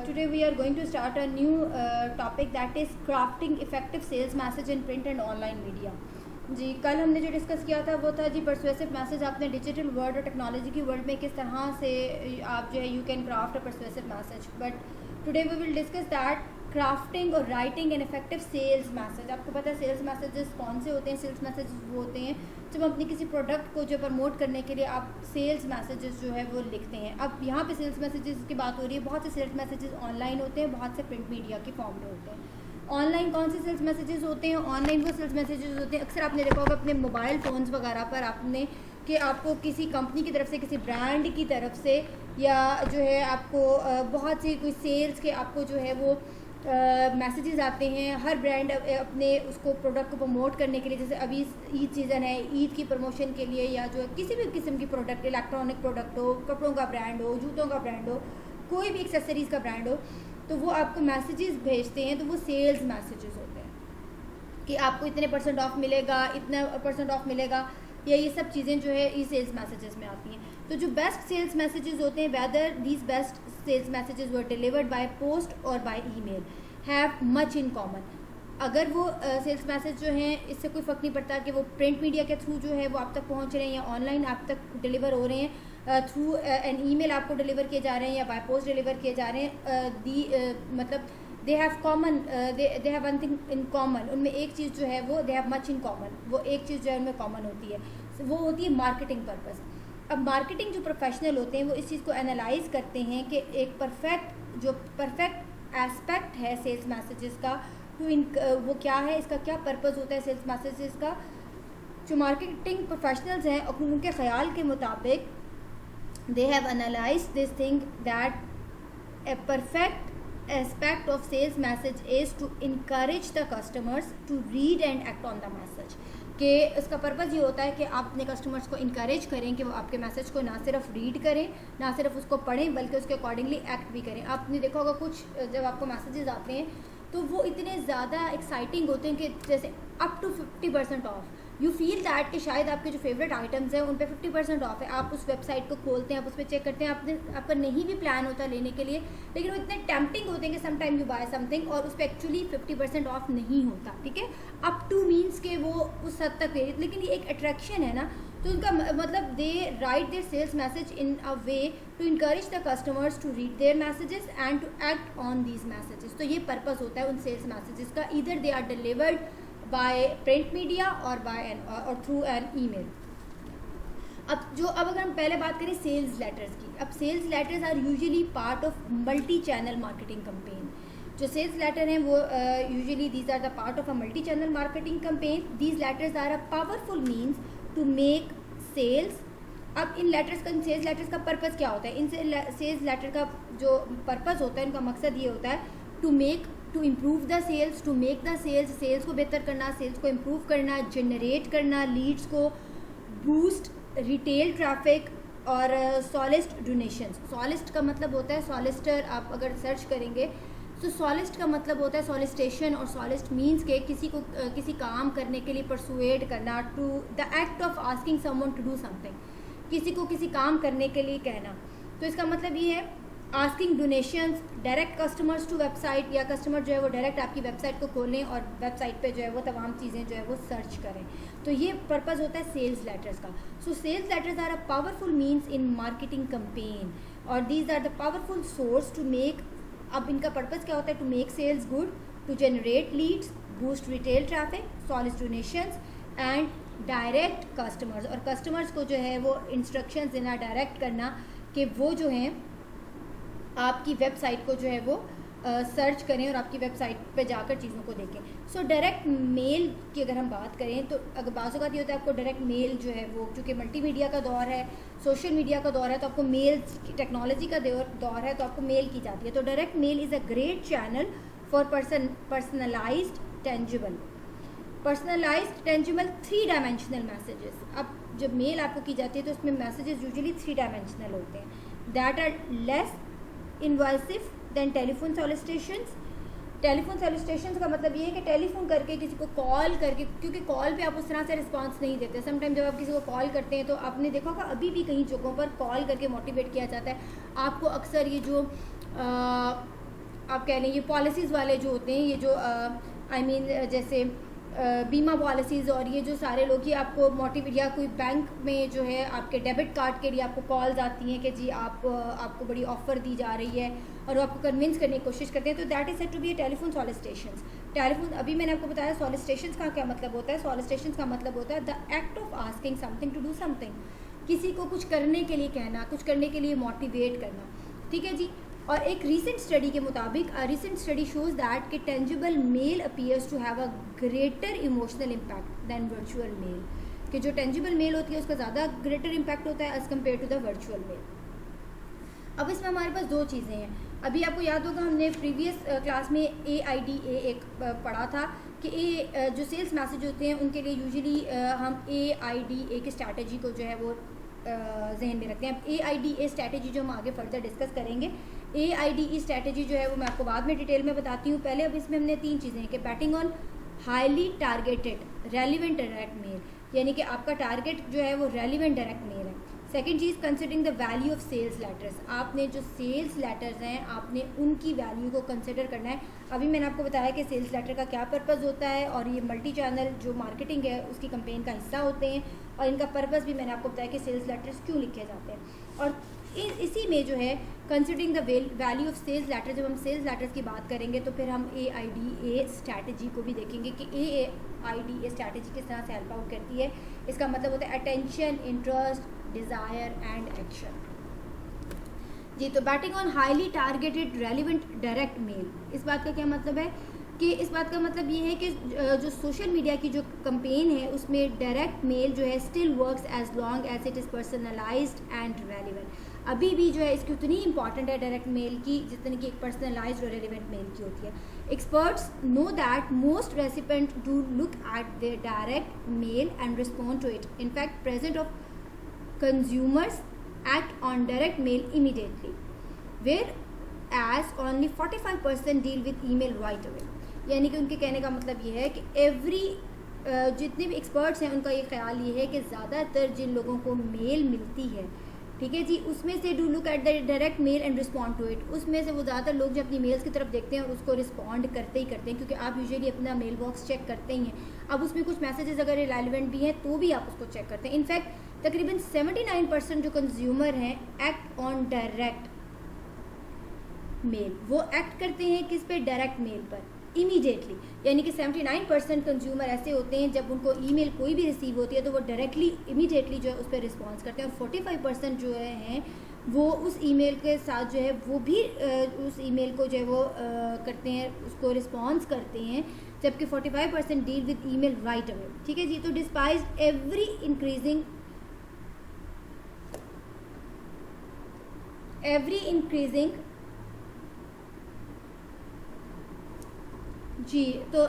today we are going to start a new topic that is crafting effective sales message in print and online media. जी कल हमने जो discuss किया था वो था जी परसुएसिव मैसेज आपने डिजिटल वर्ल्ड और टेक्नोलॉजी की वर्ल्ड में किस तरह से आप जो है you can craft a persuasive message. But today we will discuss that crafting और writing an effective sales message. आपको पता है सेल्स मैसेजेस कौन से होते हैं. सेल्स मैसेजेस वो होते हैं जब हम अपनी किसी प्रोडक्ट को जो प्रमोट करने के लिए आप सेल्स मैसेजेस जो है वो लिखते हैं. अब यहाँ पे सेल्स मैसेजेस की बात हो रही है. बहुत से सेल्स मैसेजेस ऑनलाइन होते हैं, बहुत से प्रिंट मीडिया के फॉर्म में होते हैं. ऑनलाइन कौन से सेल्स मैसेजेस होते हैं? ऑनलाइन वो सेल्स मैसेजेस होते हैं अक्सर आपने देखा होगा अपने मोबाइल फ़ोन्स वगैरह पर आपने कि आपको किसी कंपनी की तरफ से, किसी ब्रांड की तरफ से या जो है आपको बहुत सी कोई सेल्स के आपको जो है वो मैसेजेस आते हैं. हर ब्रांड अपने उसको प्रोडक्ट को प्रमोट करने के लिए, जैसे अभी ईद सीज़न है, ईद की प्रमोशन के लिए या जो किसी भी किस्म की प्रोडक्ट, इलेक्ट्रॉनिक प्रोडक्ट हो, कपड़ों का ब्रांड हो, जूतों का ब्रांड हो, कोई भी एक्सेसरीज़ का ब्रांड हो, तो वो आपको मैसेजेस भेजते हैं. तो वो सेल्स मैसेजेस होते हैं कि आपको इतने % ऑफ मिलेगा, इतना % ऑफ मिलेगा, या ये सब चीज़ें जो है ये सेल्स मैसेजेस में आती हैं. तो जो बेस्ट सेल्स मैसेजेस होते हैं, whether these best sales messages were delivered by post और by email, have much in common. अगर वो सेल्स मैसेज जो हैं इससे कोई फ़र्क नहीं पड़ता कि वो प्रिंट मीडिया के थ्रू जो है वो आप तक पहुंच रहे हैं या ऑनलाइन आप तक डिलीवर हो रहे हैं, थ्रू एन ईमेल आपको डिलीवर किए जा रहे हैं या बाय पोस्ट डिलीवर किए जा रहे हैं. मतलब they have common, they have one thing in common. उनमें एक चीज़ जो है वो they have much in common. वो एक चीज़ जो है उनमें कॉमन होती है, वो होती है मार्केटिंग पर्पस. अब मार्केटिंग जो प्रोफेशनल होते हैं वो इस चीज़ को एनालाइज करते हैं कि एक परफेक्ट एस्पेक्ट है सेल्स मैसेजेस का, तो वो क्या है, इसका क्या पर्पस होता है सेल्स मैसेजेस का. जो मार्केटिंग प्रोफेशनल्स हैं उनके ख्याल के मुताबिक they have analyzed this thing that a perfect aspect of sales message is to encourage the customers to read and act on the message. कि इसका पर्पज़ ये होता है कि आप अपने कस्टमर्स को इनकरेज करें कि वो आपके मैसेज को ना सिर्फ रीड करें, ना सिर्फ उसको पढ़ें, बल्कि उसके अकॉर्डिंगली एक्ट भी करें. आपने देखा होगा कुछ जब आपको मैसेजेस आते हैं तो वो इतने ज़्यादा एक्साइटिंग होते हैं कि जैसे up to 50% off. You feel that कि शायद आपके जो फेवरेट आइटम्स हैं उन पे 50% ऑफ है. आप उस वेबसाइट को खोलते हैं, आप उस पर चेक करते हैं, आपका नहीं भी प्लान होता लेने के लिए, लेकिन वो इतने टेम्पटिंग होते हैं कि some time you buy something और उस पर एक्चुअली 50% ऑफ नहीं होता. ठीक है, अप टू मीन्स के वो उस हद तक है, लेकिन ये एक अट्रैक्शन है ना. तो उनका मतलब they write their sales message in a way to encourage the customers to read their messages and to act on these messages. तो ये पर्पस होता है उन सेल्स मैसेजेस का. Either they are delivered by print media or through an email. अब अगर हम पहले बात करें सेल्स लेटर्स की. अब sales letters are usually part of multi channel marketing campaign. जो सेल्स लेटर हैं वो usually these are the part of a multi channel marketing campaign. These letters are a powerful means to make sales. अब इन sales letters का purpose क्या होता है? इन sales letter का जो पर्पज़ होता है, इनका मकसद ये होता है to improve the sales, to make the sales को बेहतर करना, सेल्स को इम्प्रूव करना, जनरेट करना लीड्स को, बूस्ट रिटेल ट्रैफिक और सॉलिस्ट डोनेशंस. सॉलिस्ट का मतलब होता है सॉलिस्टर. आप अगर सर्च करेंगे तो सॉलिस्ट का मतलब होता है सॉलिस्टेशन, और सॉलिस्ट मीन्स के किसी को किसी काम करने के लिए परसुएड करना, to the act of asking someone to do something. किसी को किसी काम करने के लिए कहना. तो इसका मतलब ये है asking donations, direct customers to website, या कस्टमर जो है वो डायरेक्ट आपकी वेबसाइट को खोलें और वेबसाइट पे जो है वो तमाम चीज़ें जो है वो सर्च करें. तो ये पर्पज़ होता है सेल्स लेटर्स का. So sales letters are a powerful means in marketing campaign और these are the powerful source to make. अब इनका पर्पज़ क्या होता है? To make sales good, to generate leads, boost retail traffic, solicit donations and direct customers. और customers को जो है वो इंस्ट्रक्शंस देना, डायरेक्ट करना कि वो जो हैं आपकी वेबसाइट को जो है वो सर्च करें और आपकी वेबसाइट पे जाकर चीज़ों को देखें. सो डायरेक्ट मेल की अगर हम बात करें तो अगर बाज़ औक़ात ये होता है आपको डायरेक्ट मेल जो है वो, क्योंकि मल्टीमीडिया का दौर है, सोशल मीडिया का दौर है, तो आपको मेल टेक्नोलॉजी का दौर है, तो आपको मेल की जाती है. तो direct mail is a great channel for personalised tangible 3 dimensional messages. अब जब मेल आपको की जाती है तो उसमें मैसेजेस यूजुअली 3 डायमेंशनल होते हैं. That are less invasive than telephone solicitations. Telephone solicitations का मतलब ये है कि टेलीफोन करके किसी को कॉल करके, क्योंकि कॉल पे आप उस तरह से रिस्पांस नहीं देते. समटाइम जब आप किसी को कॉल करते हैं तो आपने देखा होगा अभी भी कहीं जगहों पर कॉल करके मोटिवेट किया जाता है. आपको अक्सर ये जो आप कह लें ये पॉलिसीज़ वाले जो होते हैं, ये जो जैसे बीमा पॉलिसीज़ और ये जो सारे लोग, ये आपको मोटिवेट, या कोई बैंक में जो है आपके डेबिट कार्ड के लिए आपको कॉल्स आती हैं कि जी आपको बड़ी ऑफ़र दी जा रही है और वो आपको कन्विंस करने की कोशिश करते हैं, तो that is said to be a telephone solicitations. Telephone, अभी मैंने आपको बताया सॉलिसिटेशंस का क्या मतलब होता है। सॉलिसिटेशंस का मतलब होता है the act of asking something to do something, किसी को कुछ करने के लिए कहना, कुछ करने के लिए मोटिवेट करना, ठीक है जी। और एक रीसेंट स्टडी के मुताबिक, रीसेंट स्टडी शोज दैट कि tangible mail appears to have a greater emotional impact than virtual mail, कि जो टेंजिबल मेल होती है उसका ज़्यादा ग्रेटर इम्पैक्ट होता है as compare to the virtual mail. अब इसमें हमारे पास दो चीज़ें हैं। अभी आपको याद होगा हमने प्रीवियस क्लास में AIDA एक पढ़ा था कि जो सेल्स मैसेज होते हैं उनके लिए यूजुअली हम AIDA की स्ट्रैटेजी को जो है वो जहन में रखते हैं। अब AIDA स्ट्रैटेजी जो हम आगे फर्दर डिस्कस करेंगे, AIDA स्ट्रैटेजी जो है वो मैं आपको बाद में डिटेल में बताती हूँ। पहले अब इसमें हमने तीन चीज़ें हैं कि batting on highly targeted relevant direct mail, यानी कि आपका टारगेट जो है वो रेलिवेंट डायरेक्ट मेल है। सेकेंड चीज़, considering the value of sales letters, आपने जो सेल्स लेटर्स हैं आपने उनकी वैल्यू को कंसिडर करना है। अभी मैंने आपको बताया कि सेल्स लेटर का क्या पर्पज़ होता है और ये मल्टी चैनल जो मार्केटिंग है उसकी कंपेन का हिस्सा होते हैं, और इनका पर्पज़ भी मैंने आपको बताया कि सेल्स लेटर्स क्यों लिखे जाते हैं। और इसी में जो है considering the value of sales letter, जब हम सेल्स लेटर्स की बात करेंगे तो फिर हम AIDA स्ट्रैटेजी को भी देखेंगे कि AIDA स्ट्रैटेजी किस तरह से हेल्प आउट करती है। इसका मतलब होता है attention, interest, desire and action जी। तो betting on highly targeted relevant direct mail, इस बात का क्या मतलब है कि इस बात का मतलब ये है कि जो सोशल मीडिया की जो कंपेन है उसमें डायरेक्ट मेल जो है still works as long as it is personalised and relevant. अभी भी जो है इसकी उतनी इंपॉर्टेंट है डायरेक्ट मेल की जितनी कि एक पर्सनलाइज्ड और रेलिवेंट मेल की होती है। Experts know that most recipient do look at their direct mail and respond to it. In fact present of consumers act on direct mail immediately, whereas only 45% deal with email right away। यानी कि उनके कहने का मतलब ये है कि जितने भी एक्सपर्ट्स हैं उनका ये ख्याल ये है कि ज़्यादातर जिन लोगों को मेल मिलती है, ठीक है जी, उसमें से do look at the direct mail and respond to it, उसमें से वो ज़्यादातर लोग जो अपनी मेल्स की तरफ देखते हैं और उसको रिस्पॉन्ड करते ही करते हैं, क्योंकि आप यूजुअली अपना मेल बॉक्स चेक करते ही हैं। अब उसमें कुछ मैसेजेस अगर रेलेवेंट भी हैं तो भी आप उसको चेक करते हैं। इनफैक्ट तकरीबन 79% जो कंज्यूमर हैं एक्ट ऑन डायरेक्ट मेल, वो एक्ट करते हैं किस पे, डायरेक्ट मेल पर इमीडिएटली। यानी कि 79% कंज्यूमर ऐसे होते हैं जब उनको ईमेल कोई भी रिसीव होती है तो वो डायरेक्टली इमीडिएटली जो है उस पर रिस्पॉन्स करते हैं, और 45% जो हैं वो उस ईमेल के साथ जो है वो भी उस ईमेल को जो है वो करते हैं, उसको रिस्पॉन्स करते हैं, जबकि 45% deal with email right away, ठीक है जी। तो डिस्पाइट एवरी इंक्रीजिंग जी, तो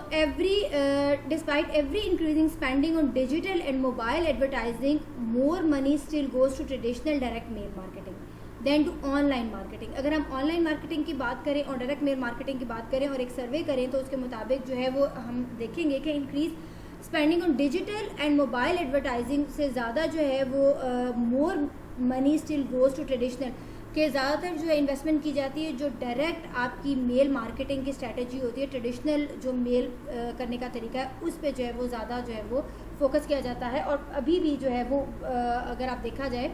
despite every increasing spending on digital and mobile advertising, more money still goes to traditional direct mail marketing than to online marketing. अगर हम ऑनलाइन मार्केटिंग की बात करें और डायरेक्ट मेल मार्केटिंग की बात करें और एक सर्वे करें तो उसके मुताबिक जो है वो हम देखेंगे कि increase spending on digital and mobile advertising से ज़्यादा जो है वो more money still goes to traditional, कि ज़्यादातर जो है इन्वेस्टमेंट की जाती है जो डायरेक्ट आपकी मेल मार्केटिंग की स्ट्रैटेजी होती है, ट्रेडिशनल जो मेल करने का तरीका है उस पे जो है वो ज़्यादा जो है वो फोकस किया जाता है। और अभी भी जो है वो अगर आप देखा जाए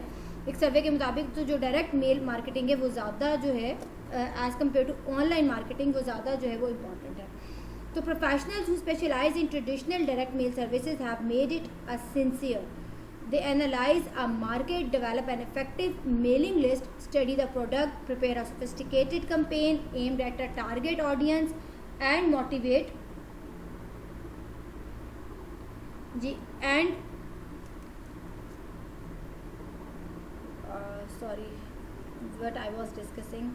एक सर्वे के मुताबिक तो जो डायरेक्ट मेल मार्केटिंग है वो ज़्यादा जो है as compare to online marketing वो ज़्यादा जो है वो इम्पॉर्टेंट है। तो professionals who specialise in traditional direct mail services have made it a sincere. They analyze a market, develop an effective mailing list, study the product, prepare a sophisticated campaign aimed at a target audience, and motivate what I was discussing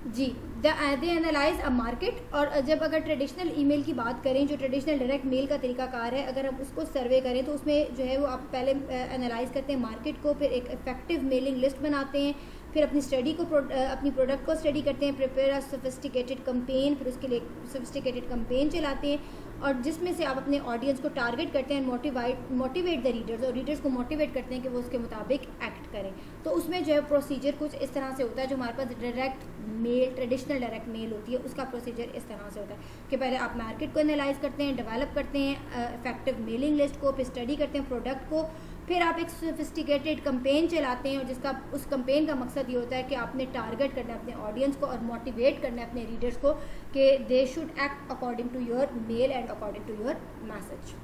जी। They analyse a market, और जब अगर traditional email की बात करें, जो traditional direct mail का तरीकाकार है, अगर हम उसको सर्वे करें तो उसमें जो है वो आप पहले एनालाइज करते हैं मार्केट को, फिर एक इफेक्टिव मेलिंग लिस्ट बनाते हैं, फिर अपनी स्टडी को अपनी प्रोडक्ट को स्टडी करते हैं, प्रिपेयर अ सोफिस्टिकेटेड कैंपेन, फिर उसके लिए सोफिस्टिकेटेड कैंपेन चलाते हैं और जिसमें से आप अपने ऑडियंस को टारगेट करते हैं, मोटिवेट द रीडर्स, और रीडर्स को मोटिवेट करते हैं कि वो उसके मुताबिक एक्ट करें। तो उसमें जो है प्रोसीजर कुछ इस तरह से होता है, जो हमारे पास direct mail, traditional direct mail होती है, उसका प्रोसीजर इस तरह से होता है कि पहले आप मार्केट को एनालाइज करते हैं, डेवलप करते हैं इफेक्टिव मेलिंग लिस्ट को, फिर स्टडी करते हैं प्रोडक्ट को, फिर आप एक सोफिस्टिकेटेड कैंपेन चलाते हैं और जिसका उस कैंपेन का मकसद ये होता है कि आपने टारगेट करना है अपने ऑडियंस को और मोटिवेट करना है अपने रीडर्स को कि they should act according to your mail and according to your message.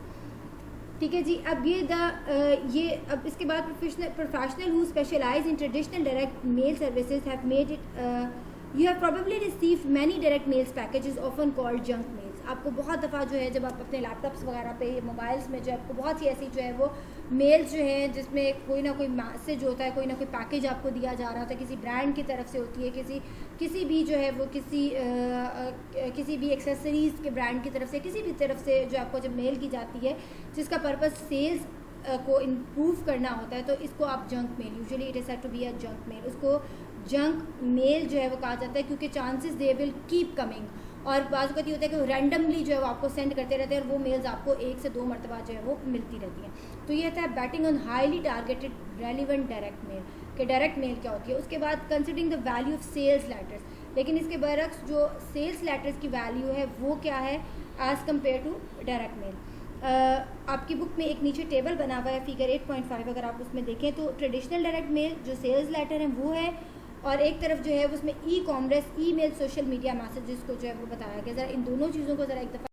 ठीक है जी। अब अब इसके बाद professional who specialise in traditional direct mail services have made it, you have probably received many direct mails packages often called junk mails. आपको बहुत दफ़ा जो है जब आप अपने लैपटॉप्स वगैरह पे, मोबाइल्स में जो है आपको बहुत सी ऐसी जो है वो मेल्स जो हैं जिसमें कोई ना कोई मैसेज होता है, कोई ना कोई पैकेज आपको दिया जा रहा होता है, किसी ब्रांड की तरफ से होती है, किसी भी जो है वो किसी भी एक्सेसरीज़ के ब्रांड की तरफ से, किसी भी तरफ से जो आपको जब मेल की जाती है जिसका पर्पस सेल्स को इम्प्रूव करना होता है, तो इसको आप junk mail, usually it is said to be a junk mail, उसको जंक मेल जो है वो कहा जाता है क्योंकि chances they will keep coming, और बाज़ वक़्त ये होता है कि रैंडमली जो है वो आपको सेंड करते रहते हैं और वो मेल्स आपको 1 से 2 मरतबा जो है वो मिलती रहती हैं। तो ये था batting on highly targeted relevant direct mail, कि डायरेक्ट मेल क्या होती है। उसके बाद considering the value of sales letters, लेकिन इसके बरक्स जो सेल्स लेटर्स की वैल्यू है वो क्या है as compare to direct mail. आपकी बुक में एक नीचे टेबल बना हुआ है फिगर 8.5, अगर आप उसमें देखें तो ट्रेडिशनल डायरेक्ट मेल जो सेल्स लेटर हैं वो है, और एक तरफ जो है उसमें e commerce, email, social media messages को जो है वो बताया गया। ज़रा इन दोनों चीज़ों को ज़रा एक दफ़ा